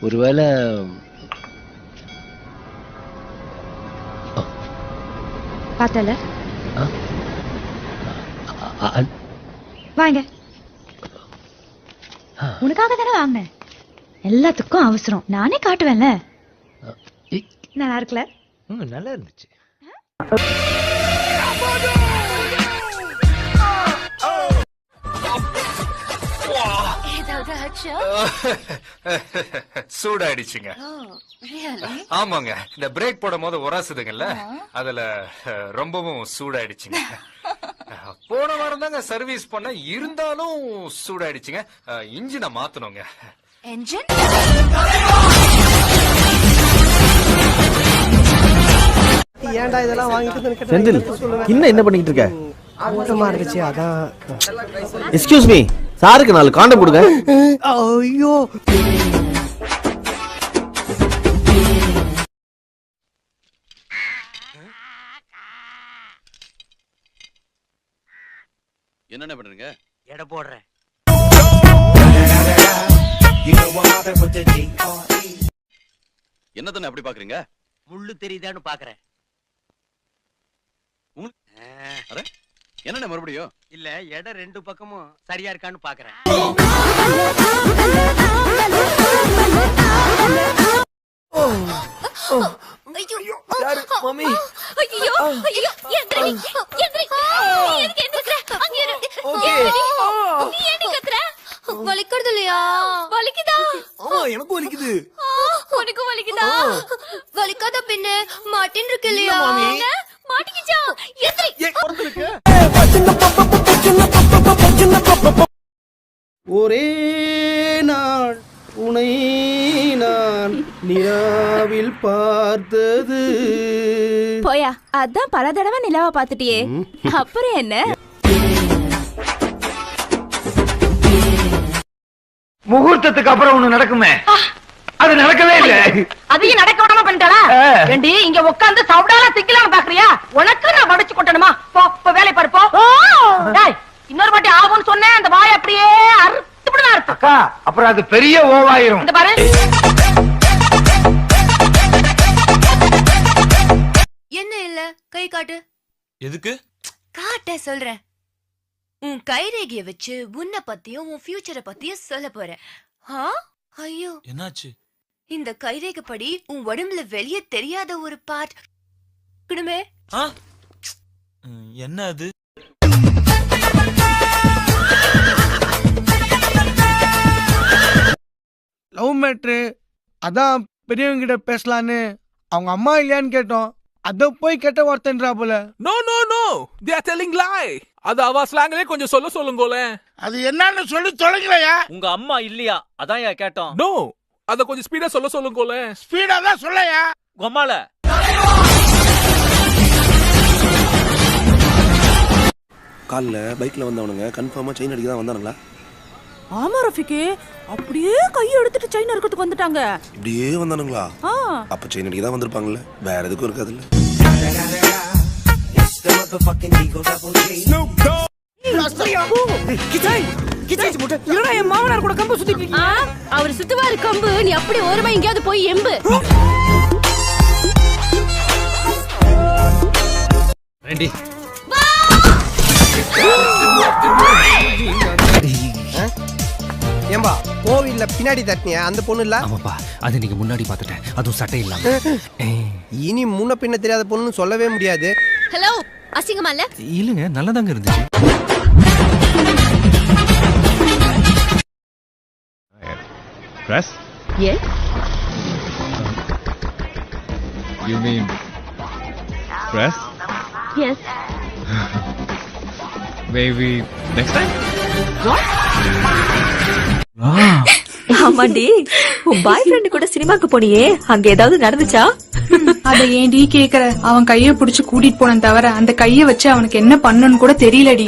ஒருவேளை பார்த்தல வாங்க. உனக்காக தானே வாங்கினேன். எல்லாத்துக்கும் அவசரம், நானே காட்டுவேன்ல. நல்லா இருக்குல்ல? நல்லா இருந்துச்சு. சூடாயிடுச்சுங்க. ஆமாங்க, இந்த பிரேக் போடும் போது உராசுதுங்கல்ல, அதுல ரொம்பவும் சூடாயிடுச்சுங்க. போன வாரம் தாங்க சர்வீஸ் பண்ண, இருந்தாலும் சூடாயிடுச்சுங்க. இன்ஜினை மாத்தணுங்க. ஏன்டா இதெல்லாம் வாங்கிட்டு செந்தில், இன்னும் என்ன பண்ணிட்டு இருக்க? கூட்டமா இருந்துச்சு அதான். எக்ஸ்கியூஸ் மீ, சாருக்கு 4 காண்டம் கொடுங்க. ஐயோ, என்னென்ன பண்றீங்க? எடை போடுறேன். என்னதானே அப்படி பாக்குறீங்க? முள்ளு தெரியுதான்னு பாக்குறேன். என்னென்ன மறுபடியும்? இல்ல, எடை 2 பக்கமும் சரியா இருக்கான்னு பாக்குறேன். வலிக்கிறது இல்லையா? வலிக்குதா? எனக்கு வலிக்குது. உனக்கு வலிக்குதா? வலிக்காத பின்ன மாட்டின் இருக்கு இல்லையா? மாட்டிக்கிச்சா? ஒரே நாள் உனை நான் நிலாவில் பார்த்தது. போயா, அதான் பல தடவை நிலாவை பார்த்துட்டியே, அப்புறம் என்ன? முகூர்த்தத்துக்கு அப்புறம் ஒண்ணு நடக்குமே, அது நடக்கவே இல்ல. அதையும் நடக்க விடாம பண்ணிட்டாளா? ஏண்டி இங்க உட்கார்ந்து சவுடால திக்கலான்னு பாக்குறியா? உனக்கு நான் வடிச்சு கொட்டணுமா? போ வேலை பாரு போ. இன்னொரு வாட்டி ஆகும்னு சொன்னேன், அந்த வாய் அப்படியே அறுத்துப்படலாம் அர்த்தம். அக்கா, அப்புறம் அது பெரிய ஓவாயிரும். இந்த பாரு, என்ன இல்ல கை காட்டு. எதுக்கு? காட்ட சொல்றேன். உன் கைரேகைய வச்சு உன்னை பத்தியும் உன் ஃபியூச்சரை பத்தியும் சொல்ல போறேன். ஐயோ, என்னாச்சு? இந்த கைரேகை படி உன் உடம்புல வெளியே தெரியாத ஒரு பார்ட் குடுமே. என்ன அது? லவ் மேட்ரு, அதான் பெரியவங்க கிட்ட பேசலான்னு அவங்க அம்மா இல்லையான்னு கேட்டோம். அத போய் கேட்ட வார்த்தைன்றா போல. No no no, they are telling lie. அது அவ ஸ்லாங்லயே கொஞ்சம் சொல்லுங்களே. அது என்னன்னு சொல்லி தொலைங்களையா? உங்க அம்மா இல்லையா, அதான் கேட்டோம். நோ, அத கொஞ்சம் ஸ்பீடா சொல்லுங்களே. ஸ்பீடா தான் சொல்லையா? கொம்மால கால்ல பைக்ல வந்தவனுங்க கன்ஃபார்மா செயின் அடிக்க தான் வந்தானுங்களா? ஆமா ரஃபிகே, அப்படியே கையை எடுத்துட்டு செயின் அறுக்கிறதுக்கு வந்துட்டாங்க. இப்படியே வந்தானுங்களா? அப்ப செயின் அடிக்க தான் வந்திருப்பாங்கல்ல, வேற எதுக்கும் இருக்காதுல்ல. மாமனார் கூட கம்பு சுத்திட்டு இருக்கீங்க. அவர் சுத்துவாரு கம்பு, நீ அப்படி ஓரமா எங்கேயாவது போய் எம்பு. ரெடி ஏம்பா, கோவில்ல பின்னாடி தட்டினியா அந்த பொண்ணு இல்ல? ஆமாப்பா, அது நீங்க முன்னாடி பார்த்துட்டேன், அதுவும் சட்டை இல்லாம. இனி முன்ன பின்ன தெரியாத பொண்ணுன்னு சொல்லவே முடியாது. ஹலோ, அசிங்கமா இல்ல? இல்லங்க, நல்லதாங்க இருந்துச்சு. Press? Yes. You mean press? Yes. Maybe next time? ஆமாண்டி, உன் பாய் ஃப்ரெண்ட் கூட சினிமாக்கு போனியே, அங்க ஏதாவது நடந்துச்சா? அத ஏன்டி கேக்குற? அவன் கைய புடிச்சு கூட்டிட்டு போன தவிர அந்த கைய வச்சு அவனுக்கு என்ன பண்ணணும்னு கூட தெரியலடி.